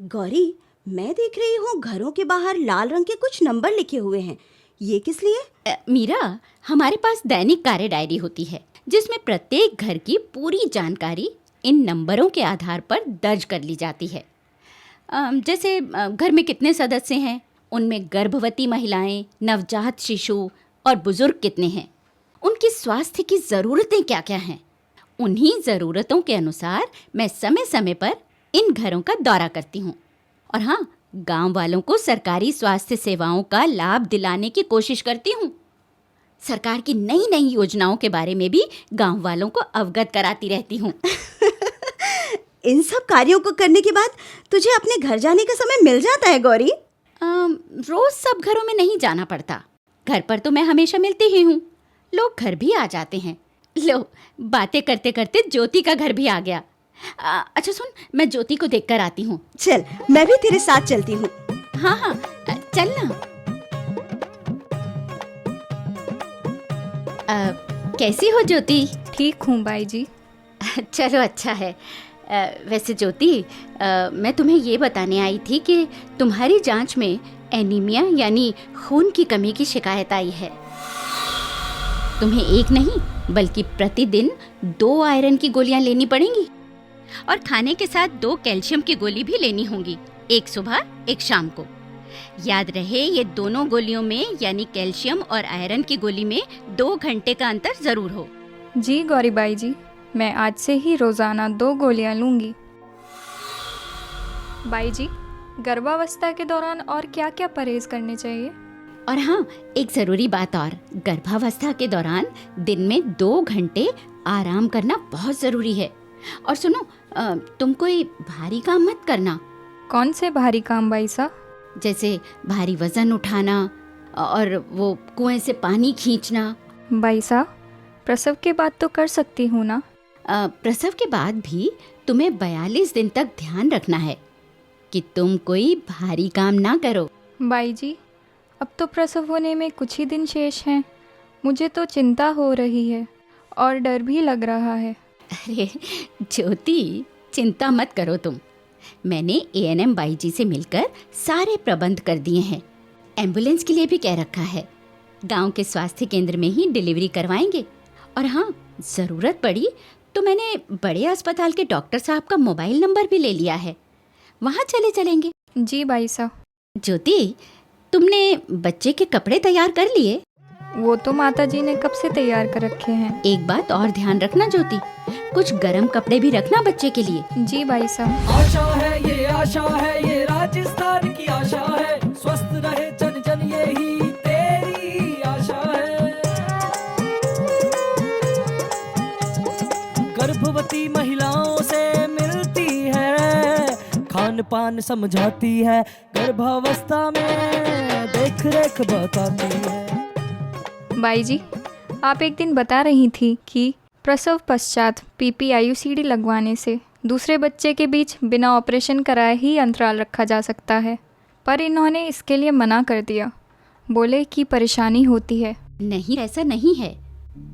गौरी, मैं देख रही हूँ घरों के बाहर लाल रंग के कुछ नंबर लिखे हुए हैं। ये किस लिए? मीरा, हमारे पास दैनिक कार्य डायरी होती है जिसमें प्रत्येक घर की पूरी जानकारी इन नंबरों के आधार पर दर्ज कर ली जाती है। जैसे घर में कितने सदस्य हैं, उनमें गर्भवती महिलाएं, नवजात शिशु और बुजुर्ग कितने हैं, उनकी स्वास्थ्य की ज़रूरतें क्या क्या हैं। उन्हीं ज़रूरतों के अनुसार मैं समय समय पर इन घरों का दौरा करती हूँ और हाँ, गांव वालों को सरकारी स्वास्थ्य सेवाओं का लाभ दिलाने की कोशिश करती हूँ। सरकार की नई नई योजनाओं के बारे में भी गांव वालों को अवगत कराती रहती हूँ। इन सब कार्यों को करने के बाद तुझे अपने घर जाने का समय मिल जाता है गौरी? रोज सब घरों में नहीं जाना पड़ता। घर पर तो मैं हमेशा मिलती ही हूँ। लोग घर भी आ जाते हैं। लो, बातें करते करते ज्योति का घर भी आ गया। अच्छा सुन, मैं ज्योति को देखकर आती हूँ। चल, मैं भी तेरे साथ चलती हूँ। हाँ हाँ, चल ना। कैसी हो ज्योति? ठीक हूँ बाई जी। चलो, अच्छा है। वैसे ज्योति, मैं तुम्हें ये बताने आई थी कि तुम्हारी जांच में एनीमिया यानी खून की कमी की शिकायत आई है। तुम्हें एक नहीं बल्कि प्रतिदिन 2 आयरन की गोलियां लेनी पड़ेंगी और खाने के साथ 2 कैल्शियम की गोली भी लेनी होंगी, एक सुबह एक शाम को। याद रहे, ये दोनों गोलियों में यानी कैल्शियम और आयरन की गोली में 2 घंटे का अंतर जरूर हो। जी गौरी बाई जी, मैं आज से ही रोजाना 2 गोलियां लूंगी। बाई जी, गर्भावस्था के दौरान और क्या क्या परहेज करने चाहिए? और हाँ, एक ज़रूरी बात और, गर्भावस्था के दौरान दिन में 2 घंटे आराम करना बहुत ज़रूरी है। और सुनो, तुम कोई भारी काम मत करना। कौन से भारी काम बाई साहब? जैसे भारी वजन उठाना और वो कुएं से पानी खींचना। बाई साहब, प्रसव के बाद तो कर सकती हूँ ना? प्रसव के बाद भी तुम्हें 42 दिन तक ध्यान रखना है कि तुम कोई भारी काम ना करो। बाई जी, अब तो प्रसव होने में कुछ ही दिन शेष हैं। मुझे तो चिंता हो रही है और डर भी लग रहा है। अरे ज्योति, चिंता मत करो तुम। मैंने एएनएम बाई जी से मिलकर सारे प्रबंध कर दिए हैं। एम्बुलेंस के लिए भी कह रखा है। गांव के स्वास्थ्य केंद्र में ही डिलीवरी करवाएंगे। और हाँ, ज़रूरत पड़ी तो मैंने बड़े अस्पताल के डॉक्टर साहब का मोबाइल नंबर भी ले लिया है, वहाँ चले चलेंगे। जी बाई साहब। ज्योति, तुमने बच्चे के कपड़े तैयार कर लिए? वो तो माता जी ने कब से तैयार कर रखे हैं। एक बात और ध्यान रखना ज्योति, कुछ गर्म कपड़े भी रखना बच्चे के लिए। जी बाई साहब। आशा है ये राजस्थान की आशा है, स्वस्थ रहे जन जन यही तेरी आशा है। गर्भवती महिलाओं से मिलती है, खान पान समझाती है, गर्भावस्था में देख रेख बताती है। बाई जी, आप एक दिन बता रही थी कि प्रसव पश्चात PPIUCD लगवाने से दूसरे बच्चे के बीच बिना ऑपरेशन कराए ही अंतराल रखा जा सकता है, पर इन्होंने इसके लिए मना कर दिया। बोले कि परेशानी होती है। नहीं, ऐसा नहीं है।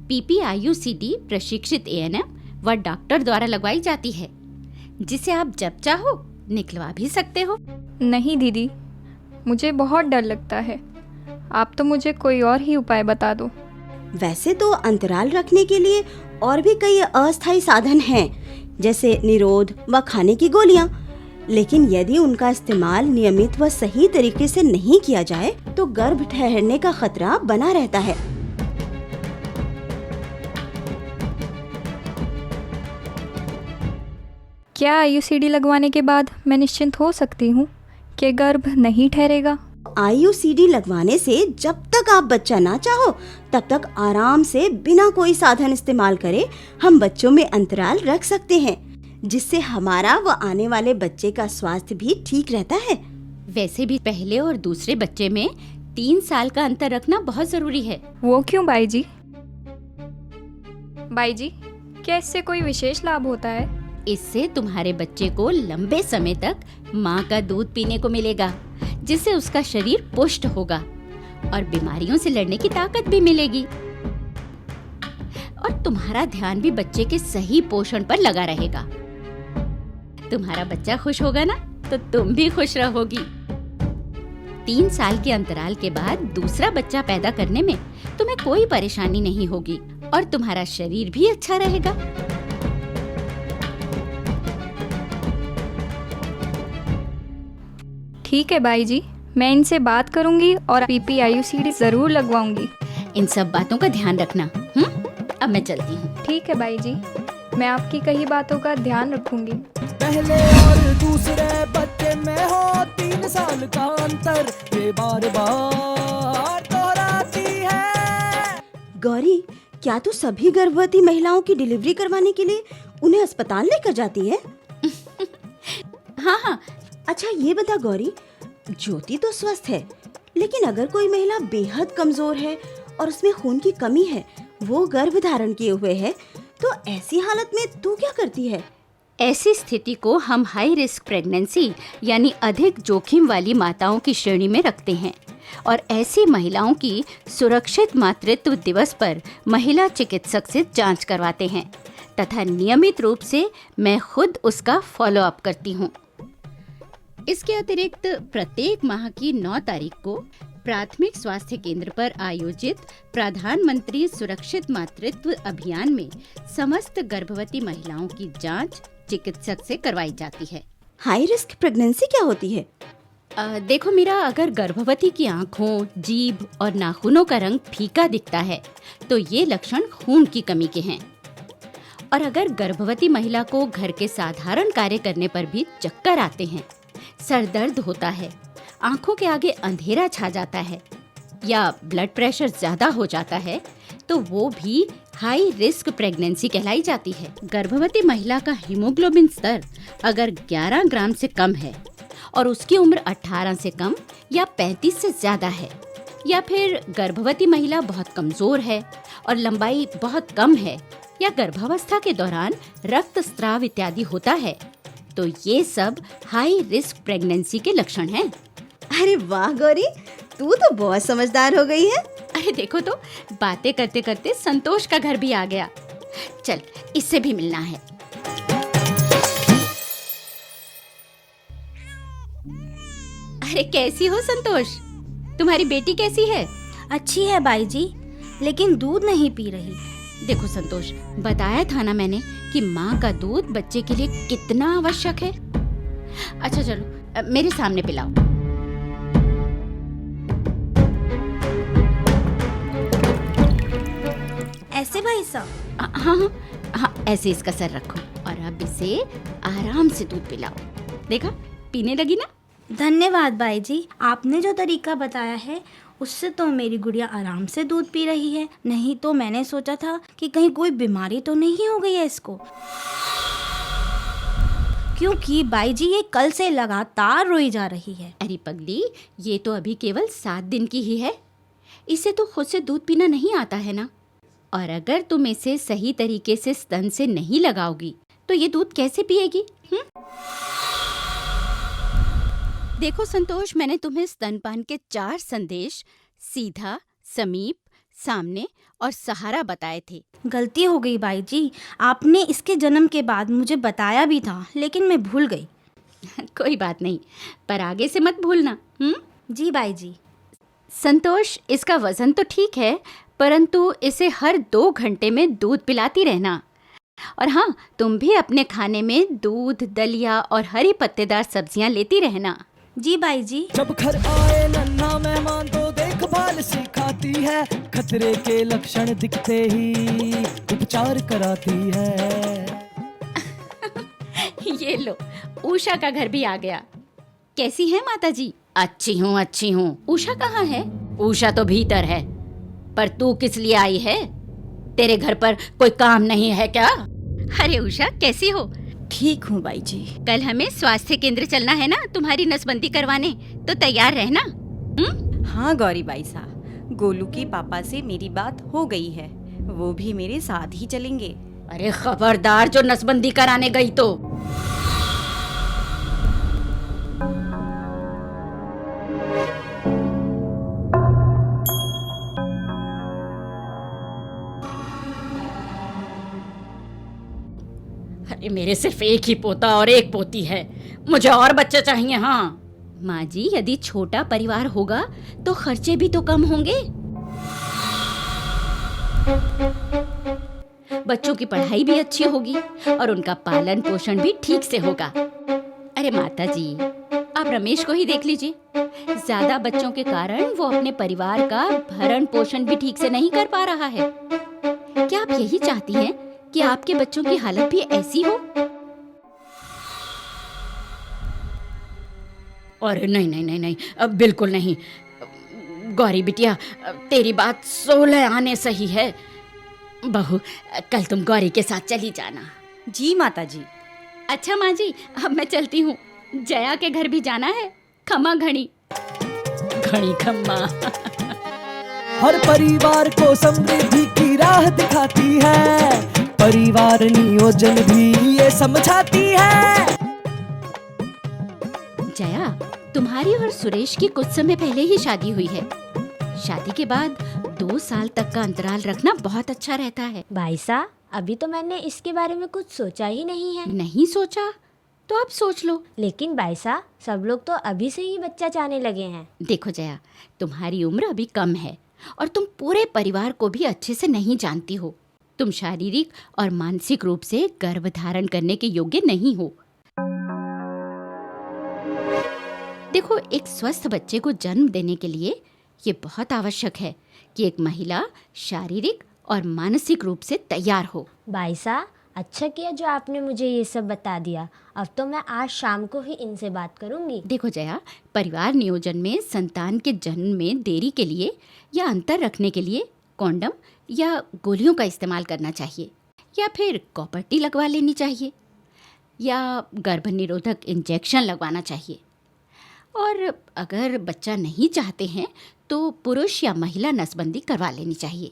PPIUCD प्रशिक्षित एएनएम व डॉक्टर द्वारा लगवाई जाती है, जिसे आप जब चाहो निकलवा भी सकते हो। नहीं दीदी, मुझे बहुत डर लगता है। आप तो मुझे कोई और ही उपाय बता दो। वैसे तो अंतराल रखने के लिए और भी कई अस्थायी साधन हैं, जैसे निरोध व खाने की गोलियां। लेकिन यदि उनका इस्तेमाल नियमित व सही तरीके से नहीं किया जाए तो गर्भ ठहरने का खतरा बना रहता है। क्या IUCD लगवाने के बाद मैं निश्चिंत हो सकती हूँ कि गर्भ नहीं ठहरेगा? IUCD लगवाने से जब तक आप बच्चा ना चाहो तब तक आराम से बिना कोई साधन इस्तेमाल करे हम बच्चों में अंतराल रख सकते हैं, जिससे हमारा व आने वाले बच्चे का स्वास्थ्य भी ठीक रहता है। वैसे भी पहले और दूसरे बच्चे में 3 साल का अंतर रखना बहुत जरूरी है। वो क्यों बाई जी? बाई जी, क्या इससे कोई विशेष लाभ होता है? इससे तुम्हारे बच्चे को लंबे समय तक माँ का दूध पीने को मिलेगा, जिससे उसका शरीर पुष्ट होगा और बीमारियों से लड़ने की ताकत भी मिलेगी। और तुम्हारा ध्यान भी बच्चे के सही पोषण पर लगा रहेगा। तुम्हारा बच्चा खुश होगा ना? तो तुम भी खुश रहोगी। 3 साल के अंतराल के बाद दूसरा बच्चा पैदा करने में तुम्हें कोई परेशानी नहीं होगी और तुम्हारा शरीर भी अच्छा रहेगा। ठीक है बाई जी, मैं इनसे बात करूंगी और PPIUCD जरूर लगवाऊंगी। इन सब बातों का ध्यान रखना। अब मैं चलती हूँ। ठीक है बाई जी, मैं आपकी कही बातों का ध्यान रखूंगी। पहले और दूसरे बच्चे में हो 3 साल का अंतर, ये बार बार दोहराती है। गौरी, क्या तू सभी गर्भवती महिलाओं की डिलीवरी करवाने के लिए उन्हें अस्पताल लेकर जाती है? हाँ। अच्छा ये बता गौरी, ज्योति तो स्वस्थ है, लेकिन अगर कोई महिला बेहद कमजोर है और उसमें खून की कमी है, वो गर्भ धारण किए हुए है, तो ऐसी हालत में तू क्या करती है? ऐसी स्थिति को हम हाई रिस्क प्रेगनेंसी यानी अधिक जोखिम वाली माताओं की श्रेणी में रखते हैं और ऐसी महिलाओं की सुरक्षित मातृत्व दिवस पर महिला चिकित्सक से जांच करवाते हैं तथा नियमित रूप से मैं खुद उसका फॉलो अप करती हूँ। इसके अतिरिक्त प्रत्येक माह की 9 तारीख को प्राथमिक स्वास्थ्य केंद्र पर आयोजित प्रधानमंत्री सुरक्षित मातृत्व अभियान में समस्त गर्भवती महिलाओं की जांच चिकित्सक से करवाई जाती है। हाई रिस्क प्रेगनेंसी क्या होती है? देखो मीरा, अगर गर्भवती की आँखों, जीभ और नाखूनों का रंग फीका दिखता है तो ये लक्षण खून की कमी के हैं। और अगर गर्भवती महिला को घर के साधारण कार्य करने पर भी चक्कर आते हैं, सर दर्द होता है, आँखों के आगे अंधेरा छा जाता है या ब्लड प्रेशर ज्यादा हो जाता है, तो वो भी हाई रिस्क प्रेगनेंसी कहलाई जाती है। गर्भवती महिला का हीमोग्लोबिन स्तर अगर 11 ग्राम से कम है और उसकी उम्र 18 से कम या 35 से ज्यादा है, या फिर गर्भवती महिला बहुत कमजोर है और लंबाई बहुत कम है, या गर्भावस्था के दौरान रक्तस्राव इत्यादि होता है, तो ये सब हाई रिस्क प्रेगनेंसी के लक्षण हैं। अरे वाह गौरी, तू तो बहुत समझदार हो गई है। अरे देखो तो, बातें करते करते संतोष का घर भी आ गया। चल, इससे भी मिलना है। अरे कैसी हो संतोष? तुम्हारी बेटी कैसी है? अच्छी है बाई जी, लेकिन दूध नहीं पी रही। देखो संतोष, बताया था ना मैंने कि माँ का दूध बच्चे के लिए कितना आवश्यक है। अच्छा चलो, मेरे सामने पिलाओ। ऐसे भाई साहब? हाँ, ऐसे इसका सर रखो और अब इसे आराम से दूध पिलाओ। देखा, पीने लगी ना। धन्यवाद बाई जी, आपने जो तरीका बताया है उससे तो मेरी गुड़िया आराम से दूध पी रही है। नहीं तो मैंने सोचा था कि कहीं कोई बीमारी तो नहीं हो गई है इसको, क्योंकि बाई जी ये कल से लगातार रोई जा रही है। अरे पगली, ये तो अभी केवल 7 दिन की ही है, इसे तो खुद से दूध पीना नहीं आता है ना। और अगर तुम इसे सही तरीके से स्तन से नहीं लगाओगी तो ये दूध कैसे पिएगी? देखो संतोष, मैंने तुम्हें स्तनपान के 4 संदेश सीधा, समीप, सामने और सहारा बताए थे। गलती हो गई बाई जी, आपने इसके जन्म के बाद मुझे बताया भी था, लेकिन मैं भूल गई। कोई बात नहीं, पर आगे से मत भूलना। जी बाई जी। संतोष, इसका वजन तो ठीक है, परंतु इसे हर 2 घंटे में दूध पिलाती रहना। और हाँ, तुम भी अपने खाने में दूध, दलिया और हरी पत्तेदार सब्जियां लेती रहना। जी बाई जी। जब घर आए नन्हा मेहमान तो देखभाल सिखाती है, खतरे के लक्षण दिखते ही उपचार कराती है। ये लो, उषा का घर भी आ गया। कैसी है माता जी? अच्छी हूँ। उषा कहाँ है? उषा तो भीतर है। पर तू किस लिए आई है? तेरे घर पर कोई काम नहीं है क्या? अरे उषा, कैसी हो? ठीक हूँ बाई जी। कल हमें स्वास्थ्य केंद्र चलना है ना तुम्हारी नसबंदी करवाने, तो तैयार रहना। हाँ गौरी बाई साहब, गोलू की पापा से मेरी बात हो गई है, वो भी मेरे साथ ही चलेंगे। अरे खबरदार, जो नसबंदी कराने गई तो। अरे मेरे सिर्फ एक ही पोता और एक पोती है, मुझे और बच्चे चाहिए। हाँ माँ जी, यदि छोटा परिवार होगा तो खर्चे भी तो कम होंगे, बच्चों की पढ़ाई भी अच्छी होगी और उनका पालन पोषण भी ठीक से होगा। अरे माता जी, आप रमेश को ही देख लीजिए, ज्यादा बच्चों के कारण वो अपने परिवार का भरण पोषण भी ठीक से नहीं कर पा रहा है। क्या आप यही चाहती हैं कि आपके बच्चों की हालत भी ऐसी हो? अरे नहीं नहीं नहीं नहीं, अब बिल्कुल नहीं। गौरी बिटिया, तेरी बात 16 आने सही है। बहू, कल तुम गौरी के साथ चली जाना। जी माता जी। अच्छा माँ जी, अब मैं चलती हूँ, जया के घर भी जाना है। खम्मा घड़ी घड़ी खम्मा। हर परिवार को समृद्धि की राह दिखाती है, परिवार नियोजन भी ये समझाती है। जया, तुम्हारी और सुरेश की कुछ समय पहले ही शादी हुई है। शादी के बाद 2 साल तक का अंतराल रखना बहुत अच्छा रहता है। भाई साहब, अभी तो मैंने इसके बारे में कुछ सोचा ही नहीं है। नहीं सोचा तो अब सोच लो। लेकिन भाई साहब, सब लोग तो अभी से ही बच्चा चाहने लगे हैं। देखो जया, तुम्हारी उम्र अभी कम है और तुम पूरे परिवार को भी अच्छे से नहीं जानती हो। तुम शारीरिक और मानसिक रूप से गर्भ धारण करने के योग्य नहीं हो। देखो, एक स्वस्थ बच्चे को जन्म देने के लिए ये बहुत आवश्यक है कि एक महिला शारीरिक और मानसिक रूप से तैयार हो। भाई साहब, अच्छा किया जो आपने मुझे ये सब बता दिया। अब तो मैं आज शाम को ही इनसे बात करूंगी। देखो जया, परिवार नियोजन में संतान के जन्म में देरी के लिए या अंतर रखने के लिए कॉन्डम या गोलियों का इस्तेमाल करना चाहिए, या फिर कॉपर्टी लगवा लेनी चाहिए, या गर्भ निरोधक इंजेक्शन लगवाना चाहिए। और अगर बच्चा नहीं चाहते हैं तो पुरुष या महिला नसबंदी करवा लेनी चाहिए।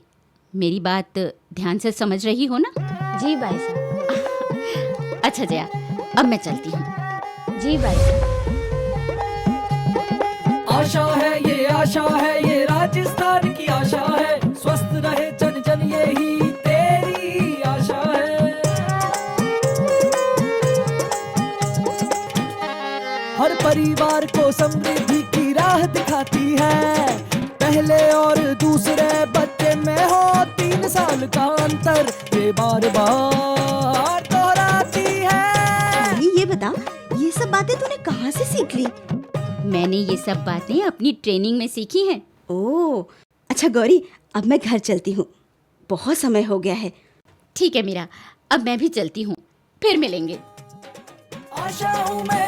मेरी बात ध्यान से समझ रही हो ना? जी भाई साहब। अच्छा जया, अब मैं चलती हूँ। जी भाई साहब। आशा है ये राजस्थान की आशा है, स्वस्थ रहे जन जन यही तेरी आशा है। हर परिवार को समृद्धि की राह दिखाती है, पहले और दूसरे बच्चे में हो 3 साल का अंतर, ये बार बार दोहराती है। गौरी, ये बता, ये सब बातें तूने कहाँ से सीख ली? मैंने ये सब बातें अपनी ट्रेनिंग में सीखी हैं। ओह, अच्छा गौरी, अब मैं घर चलती हूँ, बहुत समय हो गया है। ठीक है मीरा, अब मैं भी चलती हूँ, फिर मिलेंगे। आशा हूँ मैं